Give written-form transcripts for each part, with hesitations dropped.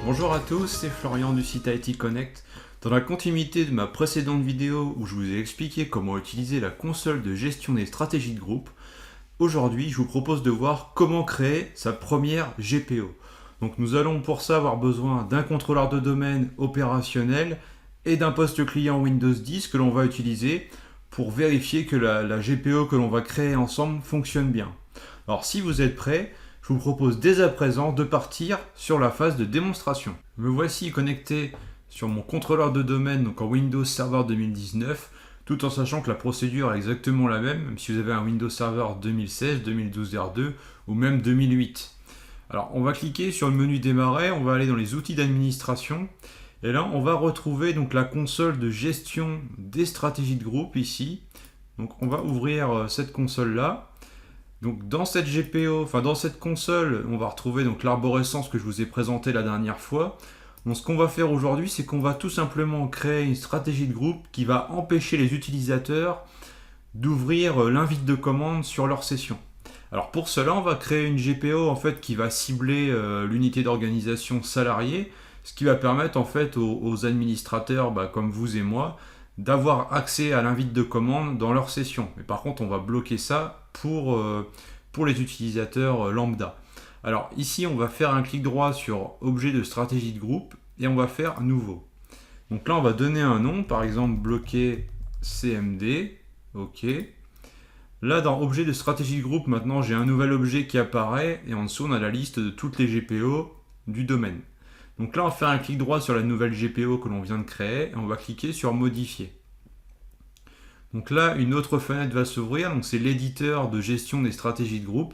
Bonjour à tous, c'est Florian du site IT Connect. Dans la continuité de ma précédente vidéo où je vous ai expliqué comment utiliser la console de gestion des stratégies de groupe, aujourd'hui je vous propose de voir comment créer sa première GPO. Donc nous allons pour ça avoir besoin d'un contrôleur de domaine opérationnel et d'un poste client Windows 10 que l'on va utiliser pour vérifier que la GPO que l'on va créer ensemble fonctionne bien. Alors si vous êtes prêts, je vous propose dès à présent de partir sur la phase de démonstration. Me voici connecté sur mon contrôleur de domaine, donc en Windows Server 2019, tout en sachant que la procédure est exactement la même si vous avez un Windows Server 2016, 2012 R2 ou même 2008. Alors on va cliquer sur le menu démarrer, on va aller dans les outils d'administration et là on va retrouver donc la console de gestion des stratégies de groupe ici. Donc on va ouvrir cette console là. Donc dans cette GPO, dans cette console, on va retrouver donc l'arborescence que je vous ai présentée la dernière fois. Donc ce qu'on va faire aujourd'hui, c'est qu'on va tout simplement créer une stratégie de groupe qui va empêcher les utilisateurs d'ouvrir l'invite de commande sur leur session. Alors pour cela, on va créer une GPO en fait qui va cibler l'unité d'organisation salariée, ce qui va permettre en fait aux administrateurs comme vous et moi d'avoir accès à l'invite de commande dans leur session. Mais par contre, on va bloquer ça pour les utilisateurs lambda. Alors ici, on va faire un clic droit sur objet de stratégie de groupe et on va faire nouveau. Donc là, on va donner un nom, par exemple bloquer CMD. OK. Là, dans objet de stratégie de groupe, maintenant, j'ai un nouvel objet qui apparaît et en dessous, on a la liste de toutes les GPO du domaine. Donc là, on va faire un clic droit sur la nouvelle GPO que l'on vient de créer et on va cliquer sur modifier. Donc là, une autre fenêtre va s'ouvrir, donc c'est l'éditeur de gestion des stratégies de groupe.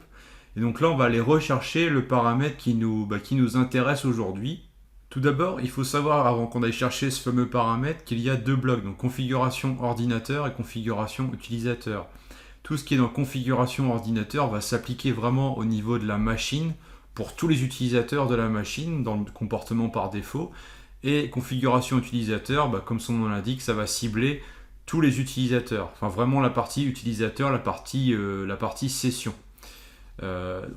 Et donc là, on va aller rechercher le paramètre qui nous intéresse aujourd'hui. Tout d'abord, il faut savoir, avant qu'on aille chercher ce fameux paramètre, qu'il y a deux blocs, donc configuration ordinateur et configuration utilisateur. Tout ce qui est dans configuration ordinateur va s'appliquer vraiment au niveau de la machine, pour tous les utilisateurs de la machine, dans le comportement par défaut. Et configuration utilisateur, comme son nom l'indique, ça va cibler tous les utilisateurs. Enfin, vraiment la partie utilisateur, la partie session.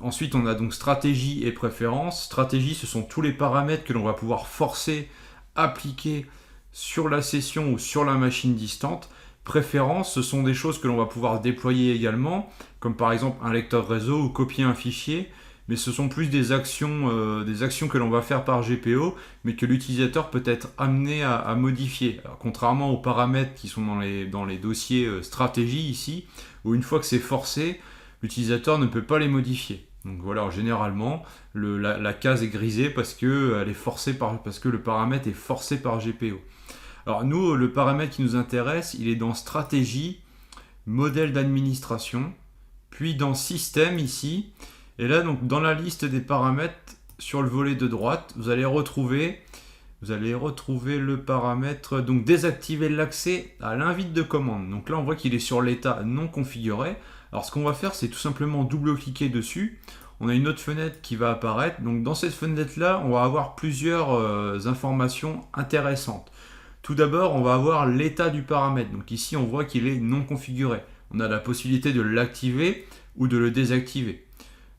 Ensuite, on a donc stratégie et préférence. Stratégie, ce sont tous les paramètres que l'on va pouvoir forcer, appliquer sur la session ou sur la machine distante. Préférence, ce sont des choses que l'on va pouvoir déployer également, comme par exemple un lecteur réseau ou copier un fichier. Mais ce sont plus des actions que l'on va faire par GPO, mais que l'utilisateur peut être amené à modifier. Alors, contrairement aux paramètres qui sont dans les dossiers stratégie ici, où une fois que c'est forcé, l'utilisateur ne peut pas les modifier. Donc voilà, généralement, la case est grisée parce que le paramètre est forcé par GPO. Alors nous, le paramètre qui nous intéresse, il est dans stratégie, modèle d'administration, puis dans système ici. Et là, donc, dans la liste des paramètres, sur le volet de droite, vous allez retrouver le paramètre, donc désactiver l'accès à l'invite de commande. Donc là, on voit qu'il est sur l'état non configuré. Alors ce qu'on va faire, c'est tout simplement double-cliquer dessus. On a une autre fenêtre qui va apparaître. Donc dans cette fenêtre-là, on va avoir plusieurs informations intéressantes. Tout d'abord, on va avoir l'état du paramètre. Donc ici, on voit qu'il est non configuré. On a la possibilité de l'activer ou de le désactiver.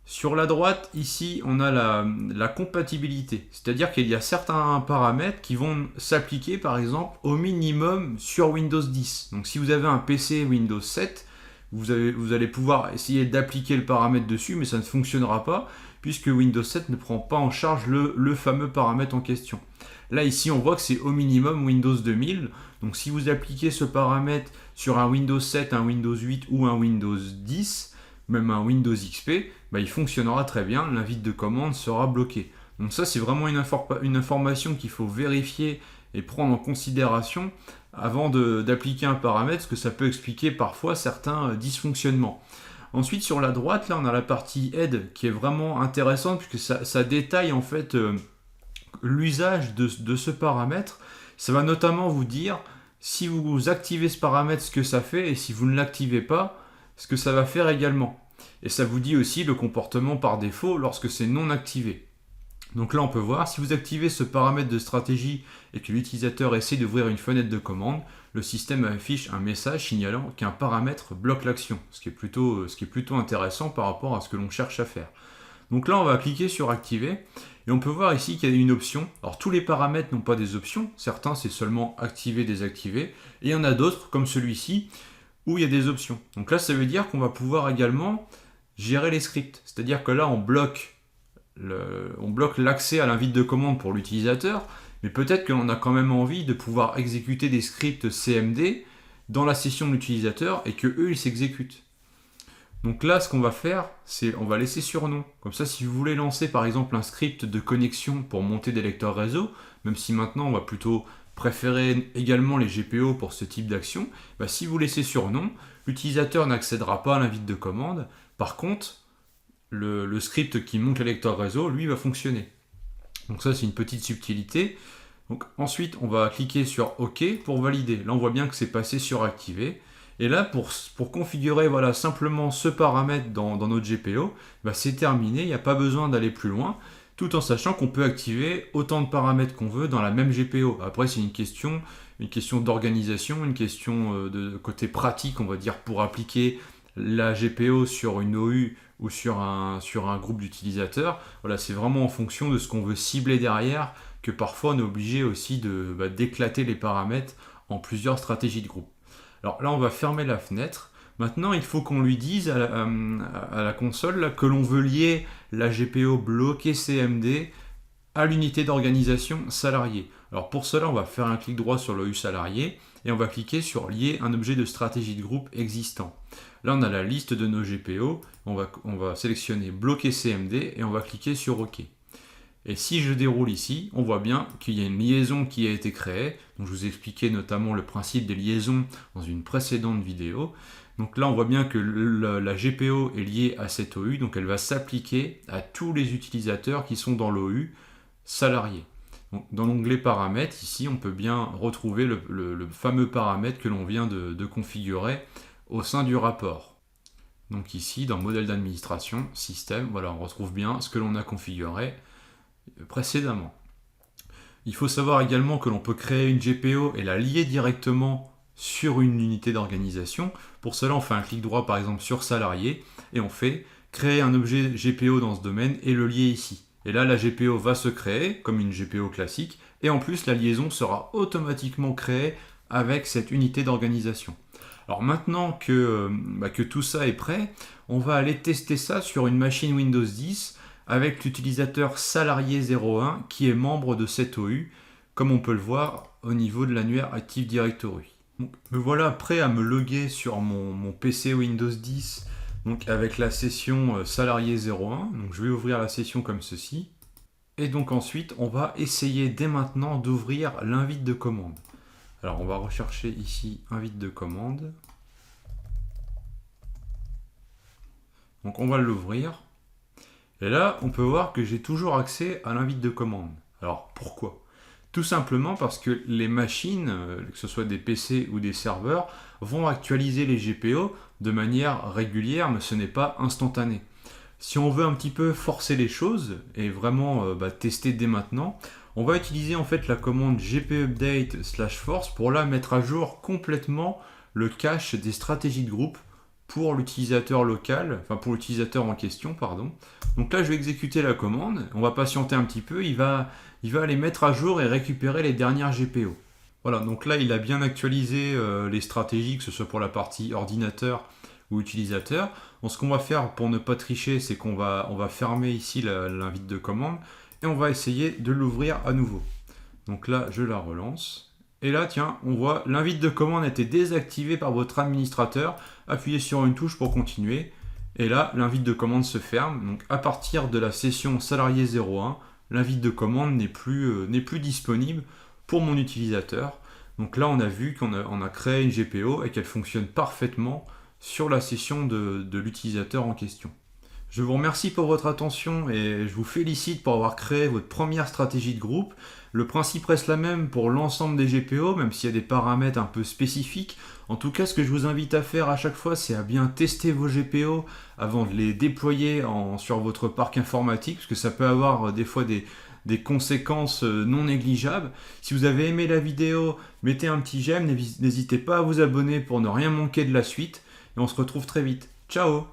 Sur la droite, ici, on a la compatibilité. C'est-à-dire qu'il y a certains paramètres qui vont s'appliquer, par exemple, au minimum sur Windows 10. Donc si vous avez un PC Windows 7, vous allez pouvoir essayer d'appliquer le paramètre dessus, mais ça ne fonctionnera pas, puisque Windows 7 ne prend pas en charge le fameux paramètre en question. Là, ici, on voit que c'est au minimum Windows 2000. Donc si vous appliquez ce paramètre sur un Windows 7, un Windows 8 ou un Windows 10, même un Windows XP, il fonctionnera très bien, l'invite de commande sera bloqué. Donc ça, c'est vraiment une information qu'il faut vérifier et prendre en considération avant d'appliquer un paramètre, parce que ça peut expliquer parfois certains dysfonctionnements. Ensuite, sur la droite, là, on a la partie aide qui est vraiment intéressante, puisque ça détaille en fait l'usage de ce paramètre. Ça va notamment vous dire, si vous activez ce paramètre, ce que ça fait, et si vous ne l'activez pas, ce que ça va faire également. Et ça vous dit aussi le comportement par défaut lorsque c'est non activé. Donc là, on peut voir, si vous activez ce paramètre de stratégie et que l'utilisateur essaie d'ouvrir une fenêtre de commande, le système affiche un message signalant qu'un paramètre bloque l'action, ce qui est plutôt intéressant par rapport à ce que l'on cherche à faire. Donc là, on va cliquer sur activer et on peut voir ici qu'il y a une option. Alors tous les paramètres n'ont pas des options, certains c'est seulement activer, désactiver, et il y en a d'autres comme celui-ci où il y a des options. Donc là, ça veut dire qu'on va pouvoir également gérer les scripts. C'est-à-dire que là, on bloque l'accès à l'invite de commande pour l'utilisateur, mais peut-être que l'on a quand même envie de pouvoir exécuter des scripts CMD dans la session de l'utilisateur et que eux ils s'exécutent. Donc là, ce qu'on va faire, c'est on va laisser sur non. Comme ça, si vous voulez lancer par exemple un script de connexion pour monter des lecteurs réseau, même si maintenant on va plutôt préférer également les GPO pour ce type d'action, bah, si vous laissez sur non, l'utilisateur n'accédera pas à l'invite de commande. Par contre, le script qui monte les lecteurs réseau, lui, va fonctionner. Donc ça, c'est une petite subtilité. Donc ensuite, on va cliquer sur OK pour valider. Là, on voit bien que c'est passé sur activer. Et là, pour configurer voilà, simplement ce paramètre dans notre GPO, bah, c'est terminé, il n'y a pas besoin d'aller plus loin, tout en sachant qu'on peut activer autant de paramètres qu'on veut dans la même GPO. Après, c'est une question d'organisation, une question de côté pratique, on va dire, pour appliquer la GPO sur une OU ou sur un groupe d'utilisateurs. Voilà, c'est vraiment en fonction de ce qu'on veut cibler derrière que parfois on est obligé aussi d'éclater les paramètres en plusieurs stratégies de groupe. Alors là, on va fermer la fenêtre. Maintenant, il faut qu'on lui dise à la console là, que l'on veut lier la GPO bloquée CMD à l'unité d'organisation salarié. Alors pour cela, on va faire un clic droit sur l'OU salarié et on va cliquer sur lier un objet de stratégie de groupe existant. Là, on a la liste de nos GPO. On va sélectionner bloquer CMD et on va cliquer sur OK. Et si je déroule ici, on voit bien qu'il y a une liaison qui a été créée. Donc, je vous ai expliqué notamment le principe des liaisons dans une précédente vidéo. Donc là, on voit bien que la GPO est liée à cette OU, donc elle va s'appliquer à tous les utilisateurs qui sont dans l'OU salarié. Donc, dans l'onglet paramètres, ici, on peut bien retrouver le fameux paramètre que l'on vient de configurer au sein du rapport. Donc ici, dans modèle d'administration, système, voilà, on retrouve bien ce que l'on a configuré précédemment. Il faut savoir également que l'on peut créer une GPO et la lier directement sur une unité d'organisation. Pour cela, on fait un clic droit par exemple sur salarié et on fait créer un objet GPO dans ce domaine et le lier ici. Et là, la GPO va se créer comme une GPO classique et en plus, la liaison sera automatiquement créée avec cette unité d'organisation. Alors maintenant que tout ça est prêt, on va aller tester ça sur une machine Windows 10 avec l'utilisateur salarié 01 qui est membre de cette OU, comme on peut le voir au niveau de l'annuaire Active Directory. Donc, me voilà prêt à me loguer sur mon PC Windows 10 donc avec la session salarié 01. Donc je vais ouvrir la session comme ceci. Et donc ensuite, on va essayer dès maintenant d'ouvrir l'invite de commande. Alors on va rechercher ici invite de commande. Donc on va l'ouvrir. Et là, on peut voir que j'ai toujours accès à l'invite de commande. Alors pourquoi ? Tout simplement parce que les machines, que ce soit des PC ou des serveurs, vont actualiser les GPO de manière régulière, mais ce n'est pas instantané. Si on veut un petit peu forcer les choses et vraiment tester dès maintenant, on va utiliser en fait la commande gpupdate/force pour là mettre à jour complètement le cache des stratégies de groupe pour l'utilisateur local, enfin pour l'utilisateur en question, pardon. Donc là, je vais exécuter la commande, on va patienter un petit peu, il va aller mettre à jour et récupérer les dernières GPO. Voilà, donc là, il a bien actualisé les stratégies, que ce soit pour la partie ordinateur ou utilisateur. Donc ce qu'on va faire pour ne pas tricher, c'est qu'on va fermer ici l'invite de commande et on va essayer de l'ouvrir à nouveau. Donc là, je la relance. Et là, tiens, on voit l'invite de commande a été désactivé par votre administrateur. Appuyez sur une touche pour continuer. Et là, l'invite de commande se ferme. Donc à partir de la session salarié 01, l'invite de commande n'est plus disponible pour mon utilisateur. Donc là, on a vu qu'on a créé une GPO et qu'elle fonctionne parfaitement sur la session de l'utilisateur en question. Je vous remercie pour votre attention et je vous félicite pour avoir créé votre première stratégie de groupe. Le principe reste la même pour l'ensemble des GPO, même s'il y a des paramètres un peu spécifiques. En tout cas, ce que je vous invite à faire à chaque fois, c'est à bien tester vos GPO avant de les déployer sur votre parc informatique, parce que ça peut avoir des fois des conséquences non négligeables. Si vous avez aimé la vidéo, mettez un petit j'aime, n'hésitez pas à vous abonner pour ne rien manquer de la suite. Et on se retrouve très vite. Ciao!